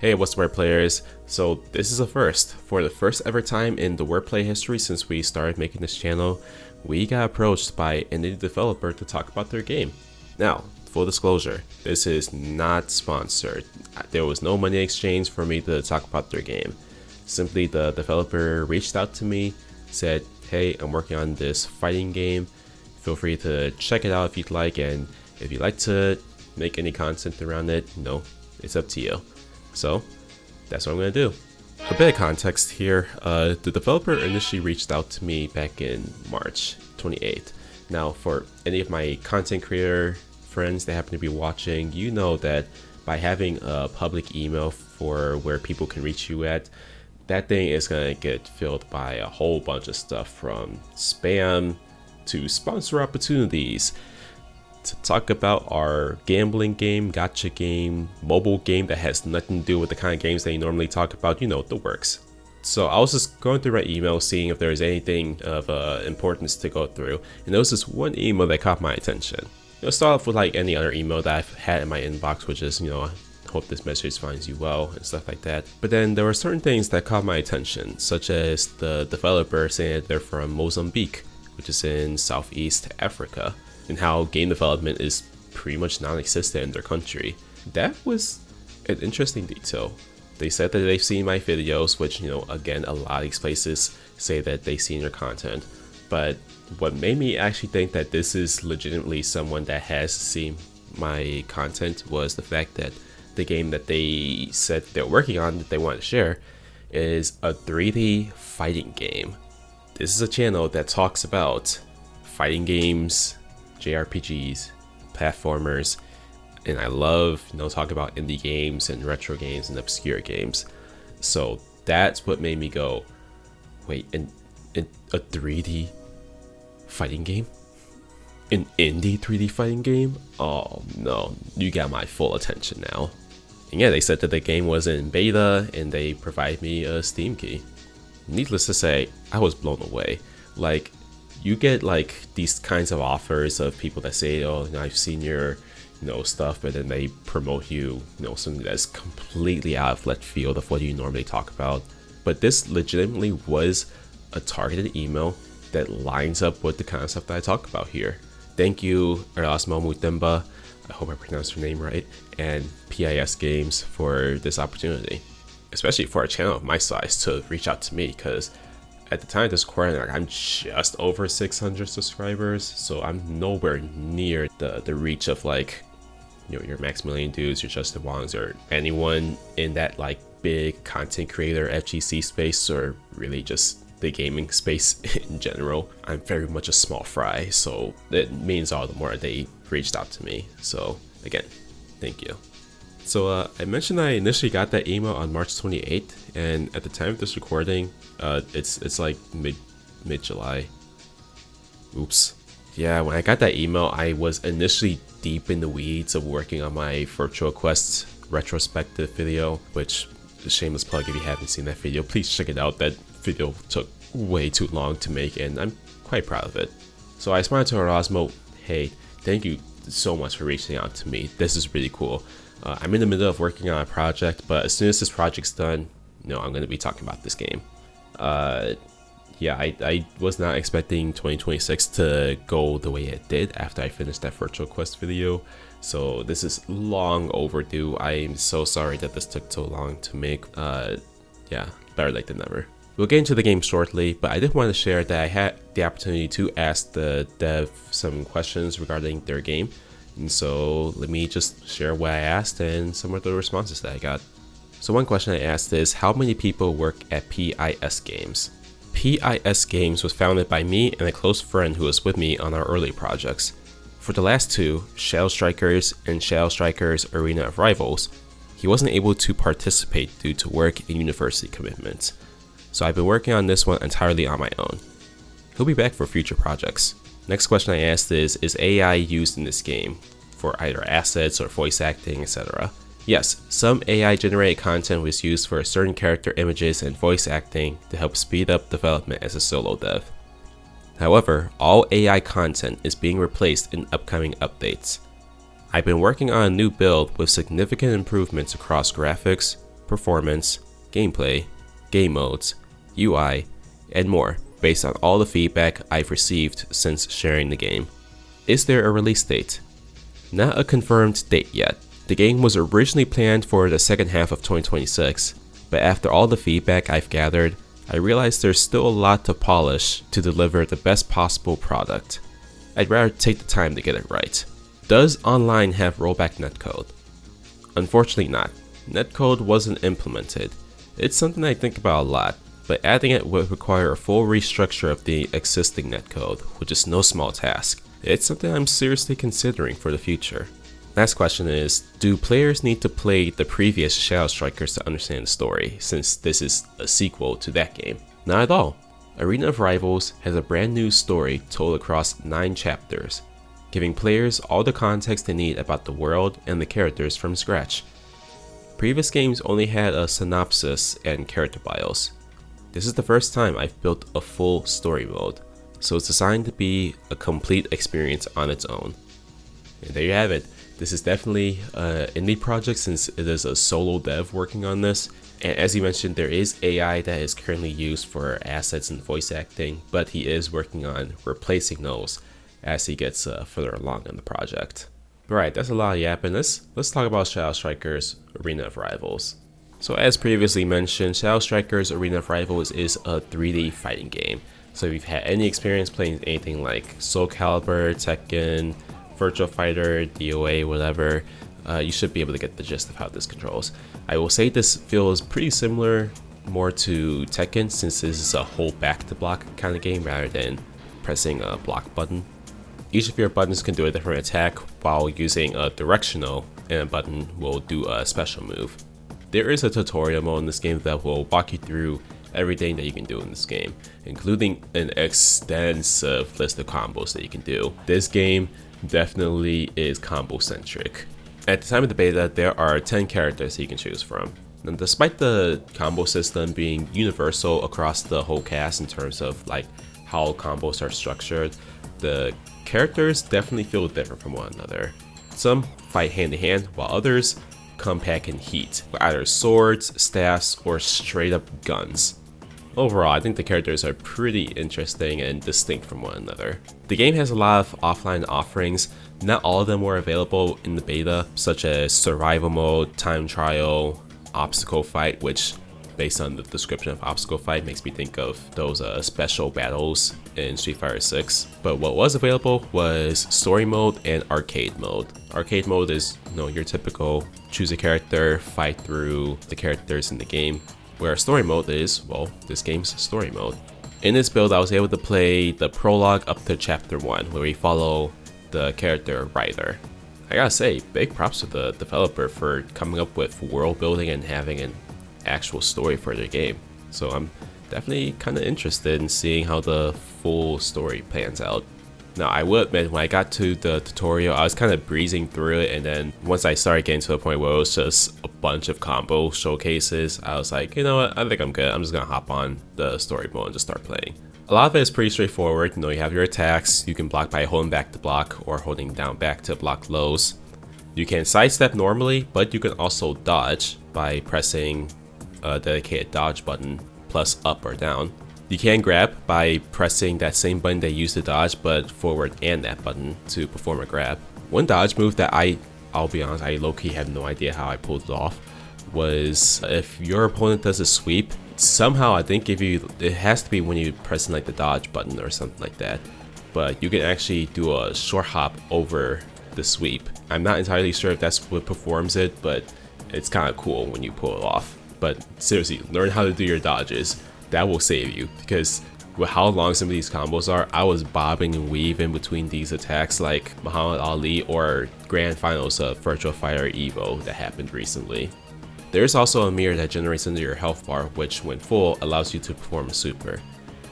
Hey, what's up, players? So this is a first. For the first ever time in the wordplay history since we started making this channel, we got approached by an indie developer to talk about their game. Now, full disclosure, this is not sponsored. There was no money exchange for me to talk about their game. Simply, the developer reached out to me, said, hey, I'm working on this fighting game. Feel free to check it out if you'd like, and if you'd like to make any content around it, it's up to you. So that's what I'm gonna do. A bit of context here, the developer initially reached out to me back in March 28th. Now, for any of my content creator friends that happen to be watching, you know that by having a public email for where people can reach you at, that thing is gonna get filled by a whole bunch of stuff, from spam to sponsor opportunities, to talk about our gambling game, gacha game, mobile game that has nothing to do with the kind of games that you normally talk about, the works. So I was just going through my email, seeing if there was anything of importance to go through, and there was this one email that caught my attention. Start off with like any other email that I've had in my inbox, which is, I hope this message finds you well and stuff like that. But then there were certain things that caught my attention, such as the developer saying that they're from Mozambique, which is in Southeast Africa, and how game development is pretty much non-existent in their country. That was an interesting detail. They said that they've seen my videos, which, again, a lot of these places say that they've seen your content. But what made me actually think that this is legitimately someone that has seen my content was the fact that the game that they said they're working on, that they want to share, is a 3D fighting game. This is a channel that talks about fighting games, JRPGs, platformers, and I love, talk about indie games and retro games and obscure games. So that's what made me go, wait, in a 3D fighting game? An indie 3D fighting game? Oh no, you got my full attention now. And yeah, they said that the game was in beta and they provide me a Steam key. Needless to say, I was blown away. Like, you get like these kinds of offers of people that say, oh, I've seen your stuff, but then they promote you, something that's completely out of left field of what you normally talk about. But this legitimately was a targeted email that lines up with the kind of stuff that I talk about here. Thank you, Erasmo Mutemba, I hope I pronounced your name right, and P.I.S Games for this opportunity, especially for a channel of my size to reach out to me, because at the time of this recording, I'm just over 600 subscribers, so I'm nowhere near the reach of like, your Max Million dudes, your Justin Wongs, or anyone in that like big content creator FGC space, or really just the gaming space in general. I'm very much a small fry, so it means all the more they reached out to me. So again, thank you. So I mentioned I initially got that email on March 28th, and at the time of this recording, it's like mid-July. Oops. Yeah, when I got that email, I was initially deep in the weeds of working on my Virtual Quest retrospective video, which, a shameless plug if you haven't seen that video, please check it out. That video took way too long to make, and I'm quite proud of it. So I responded to Erasmo, hey, thank you so much for reaching out to me. This is really cool. I'm in the middle of working on a project, but as soon as this project's done, I'm going to be talking about this game. Yeah, I was not expecting 2026 to go the way it did after I finished that Virtual Quest video. So this is long overdue. I'm so sorry that this took so long to make. Yeah, better late than never. We'll get into the game shortly, but I did want to share that I had the opportunity to ask the dev some questions regarding their game. And so let me just share what I asked and some of the responses that I got. So one question I asked is, how many people work at P.I.S Games? P.I.S Games was founded by me and a close friend who was with me on our early projects. For the last two, Shadow Strikers and Shadow Strikers Arena of Rivals, he wasn't able to participate due to work and university commitments. So I've been working on this one entirely on my own. He'll be back for future projects. Next question I asked is AI used in this game for either assets or voice acting, etc.? Yes, some AI generated content was used for certain character images and voice acting to help speed up development as a solo dev. However, all AI content is being replaced in upcoming updates. I've been working on a new build with significant improvements across graphics, performance, gameplay, game modes, UI, and more based on all the feedback I've received since sharing the game. Is there a release date? Not a confirmed date yet. The game was originally planned for the second half of 2026, but after all the feedback I've gathered, I realized there's still a lot to polish to deliver the best possible product. I'd rather take the time to get it right. Does online have rollback netcode? Unfortunately not. Netcode wasn't implemented. It's something I think about a lot, but adding it would require a full restructure of the existing netcode, which is no small task. It's something I'm seriously considering for the future. Last question is, do players need to play the previous Shadow Strikers to understand the story, since this is a sequel to that game? Not at all. Arena of Rivals has a brand new story told across 9 chapters, giving players all the context they need about the world and the characters from scratch. Previous games only had a synopsis and character bios. This is the first time I've built a full story mode, so it's designed to be a complete experience on its own. And there you have it. This is definitely an indie project since it is a solo dev working on this. And as you mentioned, there is AI that is currently used for assets and voice acting, but he is working on replacing those as he gets further along in the project. Alright, that's a lot of yapping. Let's talk about Shadow Strikers Arena of Rivals. So as previously mentioned, Shadow Strikers Arena of Rivals is a 3D fighting game. So if you've had any experience playing anything like Soul Calibur, Tekken, Virtua Fighter, DOA, whatever, you should be able to get the gist of how this controls. I will say this feels pretty similar more to Tekken since this is a hold back to block kind of game rather than pressing a block button. Each of your buttons can do a different attack while using a directional, and a button will do a special move. There is a tutorial mode in this game that will walk you through everything that you can do in this game, including an extensive list of combos that you can do. This game definitely is combo centric. At the time of the beta, there are 10 characters that you can choose from. And despite the combo system being universal across the whole cast in terms of like how combos are structured, the characters definitely feel different from one another. Some fight hand in hand, while others come pack in heat with either swords, staffs, or straight up guns. Overall, I think the characters are pretty interesting and distinct from one another. The game has a lot of offline offerings. Not all of them were available in the beta, such as survival mode, time trial, obstacle fight, which based on the description of obstacle fight makes me think of those special battles in Street Fighter 6. But what was available was story mode and arcade mode. Arcade mode is, your typical choose a character, fight through the characters in the game, where story mode is, well, this game's story mode. In this build, I was able to play the prologue up to chapter 1, where we follow the character Ryder. I gotta say, big props to the developer for coming up with world building and having an actual story for their game. So I'm definitely kind of interested in seeing how the full story plans out. Now I will admit, when I got to the tutorial, I was kind of breezing through it, and then once I started getting to the point where it was just a bunch of combo showcases, I was like, you know what, I think I'm good. I'm just gonna hop on the story mode and just start playing. A lot of it is pretty straightforward. You have your attacks. You can block by holding back to block or holding down back to block lows. You can sidestep normally, but you can also dodge by pressing a dedicated dodge button plus up or down. You can grab by pressing that same button that you used to dodge, but forward and that button to perform a grab. One dodge move that I'll be honest, I low-key have no idea how I pulled it off, was if your opponent does a sweep, somehow I think it has to be when you press like the dodge button or something like that, but you can actually do a short hop over the sweep. I'm not entirely sure if that's what performs it, but it's kind of cool when you pull it off. But seriously, learn how to do your dodges. That will save you, because with how long some of these combos are, I was bobbing and weaving between these attacks like Muhammad Ali or Grand Finals of Virtua Fighter Evo that happened recently. There's also a mirror that generates into your health bar, which when full allows you to perform a super.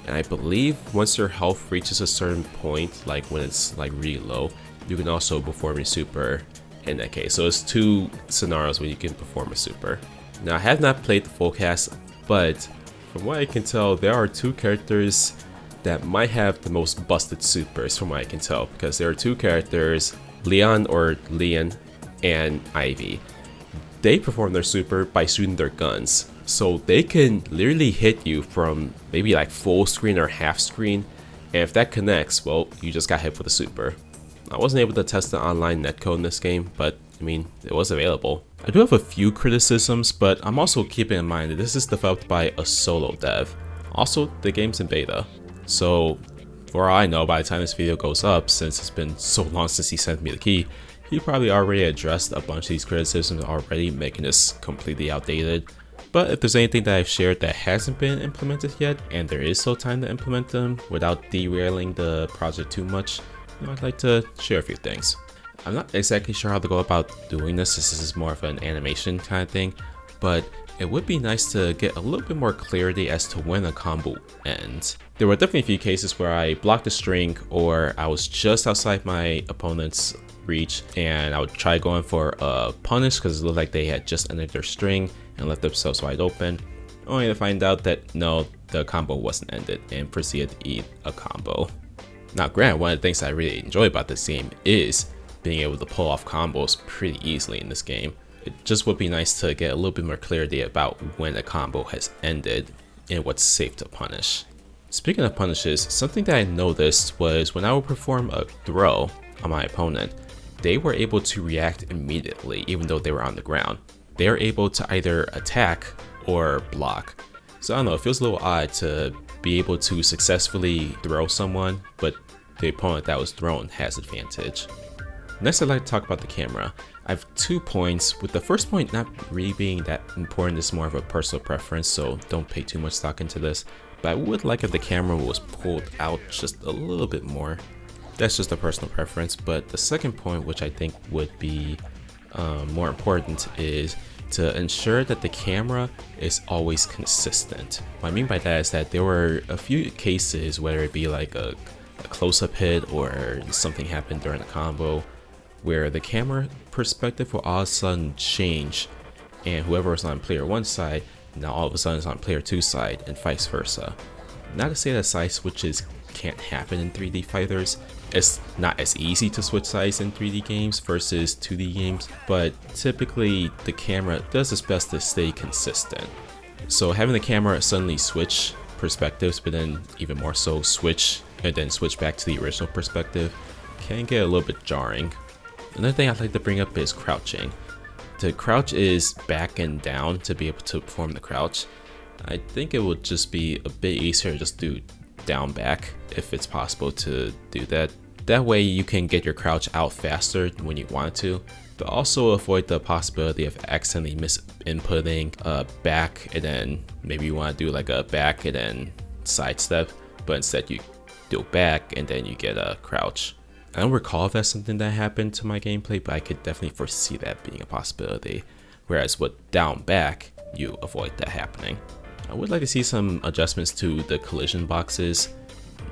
And I believe once your health reaches a certain point, like when it's like really low, you can also perform a super in that case. So it's 2 scenarios when you can perform a super. Now I have not played the full cast, but from what I can tell, there are 2 characters that might have the most busted supers from what I can tell, because there are 2 characters, Leon or Leon and Ivy. they perform their super by shooting their guns. So they can literally hit you from maybe like full screen or half screen, and if that connects, well, you just got hit with a super. I wasn't able to test the online netcode in this game, but I mean, it was available. I do have a few criticisms, but I'm also keeping in mind that this is developed by a solo dev. Also, the game's in beta, so for all I know, by the time this video goes up, since it's been so long since he sent me the key, he probably already addressed a bunch of these criticisms already, making this completely outdated. But if there's anything that I've shared that hasn't been implemented yet, and there is still time to implement them without derailing the project too much, I'd like to share a few things. I'm not exactly sure how to go about doing this. This is more of an animation kind of thing, but it would be nice to get a little bit more clarity as to when a combo ends. There were definitely a few cases where I blocked a string, or I was just outside my opponent's reach and I would try going for a punish because it looked like they had just ended their string and left themselves wide open, only to find out that no, the combo wasn't ended and proceeded to eat a combo. Now granted, one of the things I really enjoy about this game is being able to pull off combos pretty easily in this game. It just would be nice to get a little bit more clarity about when a combo has ended and what's safe to punish. Speaking of punishes, something that I noticed was when I would perform a throw on my opponent, they were able to react immediately even though they were on the ground. They are able to either attack or block. So I don't know, it feels a little odd to be able to successfully throw someone, but the opponent that was thrown has advantage. Next, I'd like to talk about the camera. I have 2 points, with the first point not really being that important. It's more of a personal preference, so don't pay too much stock into this. But I would like if the camera was pulled out just a little bit more. That's just a personal preference. But the second point, which I think would be more important, is to ensure that the camera is always consistent. What I mean by that is that there were a few cases, whether it be like a close-up hit or something happened during a combo, where the camera perspective will all of a sudden change, and whoever was on player 1 side now all of a sudden is on player 2 side, and vice versa. Not to say that side switches can't happen in 3D fighters. It's not as easy to switch sides in 3D games versus 2D games, but typically the camera does its best to stay consistent. So having the camera suddenly switch perspectives, but then even more so switch and then switch back to the original perspective, can get a little bit jarring. Another thing I'd like to bring up is crouching. The crouch is back and down to be able to perform the crouch. I think it would just be a bit easier to just do down back if it's possible to do that. That way you can get your crouch out faster when you want to, but also avoid the possibility of accidentally misinputting a back and then maybe you want to do like a back and then sidestep, but instead you do back and then you get a crouch. I don't recall if that's something that happened to my gameplay, but I could definitely foresee that being a possibility. Whereas with down back, you avoid that happening. I would like to see some adjustments to the collision boxes,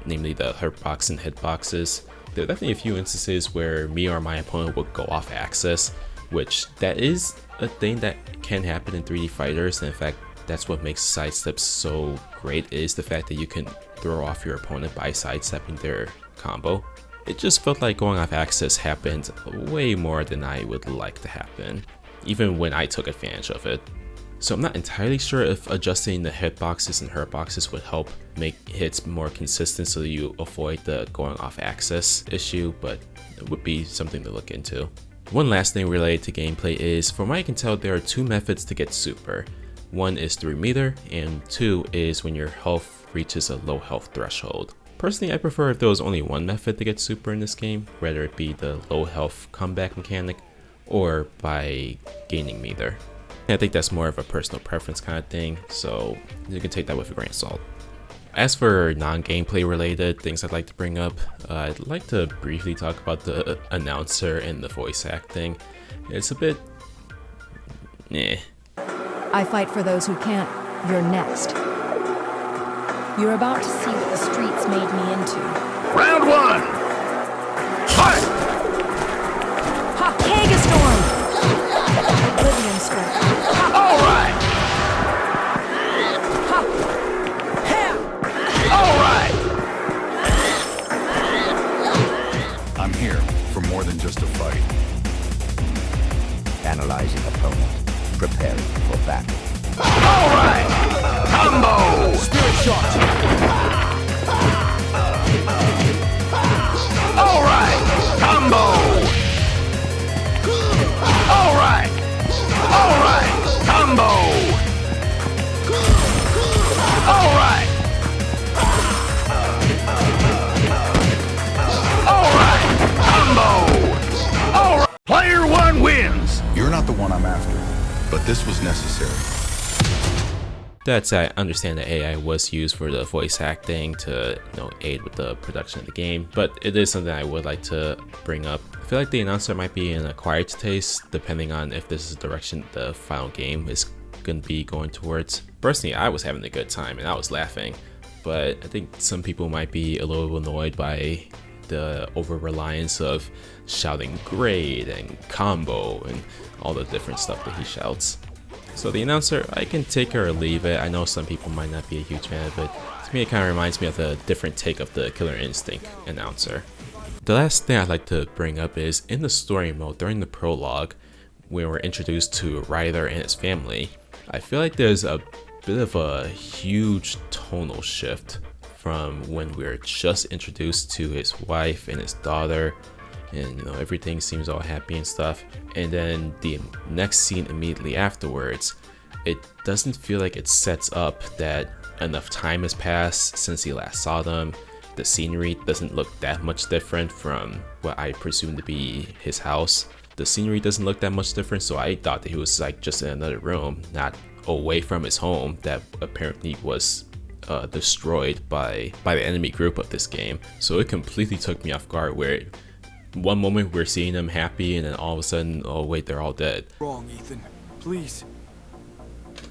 namely the hurt box and hit boxes. There are definitely a few instances where me or my opponent would go off axis, which that is a thing that can happen in 3D fighters, and in fact that's what makes sidesteps so great, is the fact that you can throw off your opponent by sidestepping their combo. It just felt like going off axis happened way more than I would like to happen, even when I took advantage of it. So I'm not entirely sure if adjusting the hitboxes and hurt boxes would help make hits more consistent so that you avoid the going off axis issue, but it would be something to look into. One last thing related to gameplay is, from what I can tell, there are 2 methods to get super. One is through meter, and 2 is when your health reaches a low health threshold. Personally, I prefer if there was only one method to get super in this game, whether it be the low health comeback mechanic or by gaining meter. I think that's more of a personal preference kind of thing, so you can take that with a grain of salt. As for non-gameplay related things I'd like to bring up, I'd like to briefly talk about the announcer and the voice acting. It's a bit... eh. I fight for those who can't. You're next. You're about to see what the streets made me into. Round 1! Fight! Ha! Hagastorm! Oblivion Strike. All right! Ha! All right! I'm here for more than just a fight. Analyzing opponent. shot. All right, combo. All right, combo. All right. Player one wins. You're not the one I'm after, but this was necessary. That said, I understand that AI was used for the voice acting to, aid with the production of the game, but it is something I would like to bring up. I feel like the announcer might be an acquired taste, depending on if this is the direction the final game is going to be going towards. Personally, I was having a good time and I was laughing, but I think some people might be a little annoyed by the over-reliance of shouting great and combo and all the different stuff that he shouts. So the announcer, I can take or leave it. I know some people might not be a huge fan of it. To me, it kind of reminds me of a different take of the Killer Instinct announcer. The last thing I'd like to bring up is in the story mode during the prologue, when we're introduced to Ryder and his family, I feel like there's a bit of a huge tonal shift from when we're just introduced to his wife and his daughter, and everything seems all happy and stuff, and then the next scene immediately afterwards, it doesn't feel like it sets up that enough time has passed since he last saw them. The scenery doesn't look that much different from what I presume to be his house. The scenery doesn't look that much different, so I thought that he was like just in another room, not away from his home that apparently was destroyed by the enemy group of this game. So it completely took me off guard, where one moment we're seeing them happy and then all of a sudden, oh wait, they're all dead. Wrong, Ethan. Please.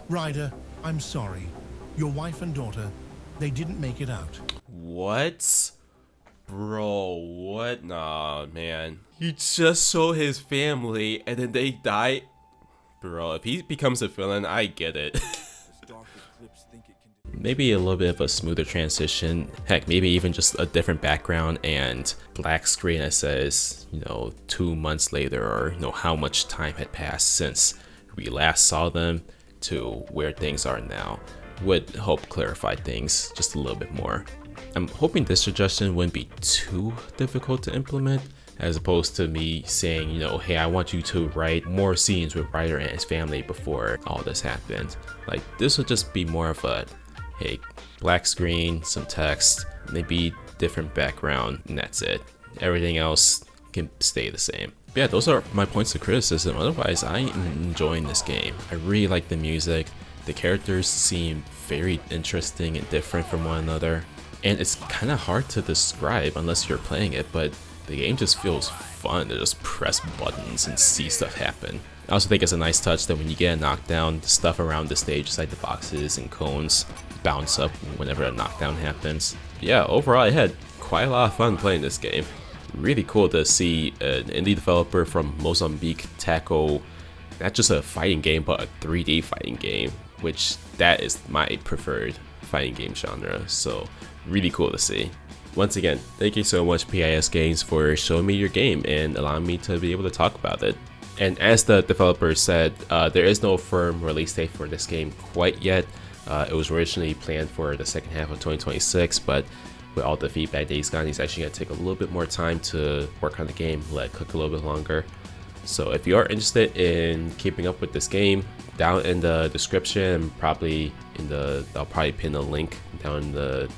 Ryder, I'm sorry. Your wife and daughter, they didn't make it out. What? Bro, what? Nah, man. You just show his family and then they die? Bro, if he becomes a villain, I get it. Maybe a little bit of a smoother transition, heck, maybe even just a different background and black screen that says, 2 months later, or how much time had passed since we last saw them to where things are now, would help clarify things just a little bit more. I'm hoping this suggestion wouldn't be too difficult to implement, as opposed to me saying, hey, I want you to write more scenes with Ryder and his family before all this happened. Like, this would just be more of a, hey, black screen, some text, maybe different background, and that's it. Everything else can stay the same. But yeah, those are my points of criticism. Otherwise, I am enjoying this game. I really like the music. The characters seem very interesting and different from one another. And it's kind of hard to describe unless you're playing it, but the game just feels fun to just press buttons and see stuff happen. I also think it's a nice touch that when you get a knockdown, the stuff around the stage, like the boxes and cones, bounce up whenever a knockdown happens. Yeah, overall I had quite a lot of fun playing this game. Really cool to see an indie developer from Mozambique tackle not just a fighting game, but a 3D fighting game, which that is my preferred fighting game genre, so really cool to see. Once again, thank you so much P.I.S Games for showing me your game and allowing me to be able to talk about it. And as the developer said, there is no firm release date for this game quite yet. It was originally planned for the second half of 2026, but with all the feedback that he's gotten, he's actually going to take a little bit more time to work on the game, let it cook a little bit longer. So if you are interested in keeping up with this game, down in the description, probably I'll probably pin a link down in the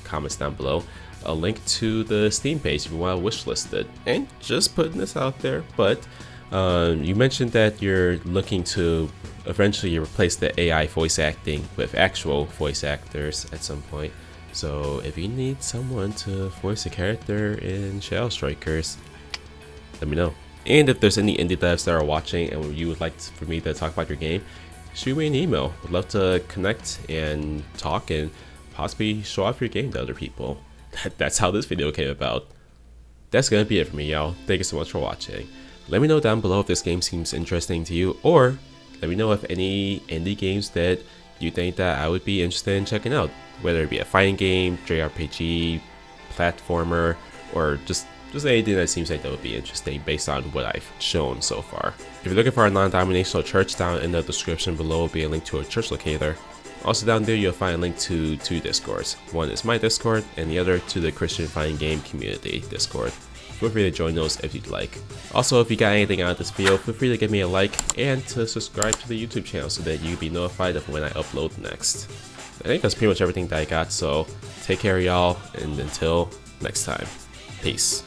comments down below, a link to the Steam page if you want to wishlist it. And just putting this out there, but you mentioned that you're looking to eventually replace the AI voice acting with actual voice actors at some point. So if you need someone to voice a character in Shadow Strikers, let me know. And if there's any indie devs that are watching and you would like for me to talk about your game, shoot me an email. Would love to connect and talk and possibly show off your game to other people. That's how this video came about. That's gonna be it for me, y'all. Thank you so much for watching. Let me know down below if this game seems interesting to you, or let me know if any indie games that you think that I would be interested in checking out, whether it be a fighting game, JRPG, platformer, or just anything that seems like that would be interesting based on what I've shown so far. If you're looking for a non-denominational church, down in the description below will be a link to a church locator. Also down there you'll find a link to two Discords. One is my Discord and the other to the Christian Fighting Game Community Discord. Feel free to join those if you'd like. Also, if you got anything out of this video, feel free to give me a like and to subscribe to the YouTube channel so that you'll be notified of when I upload next. I think that's pretty much everything that I got, so take care y'all, and until next time, peace.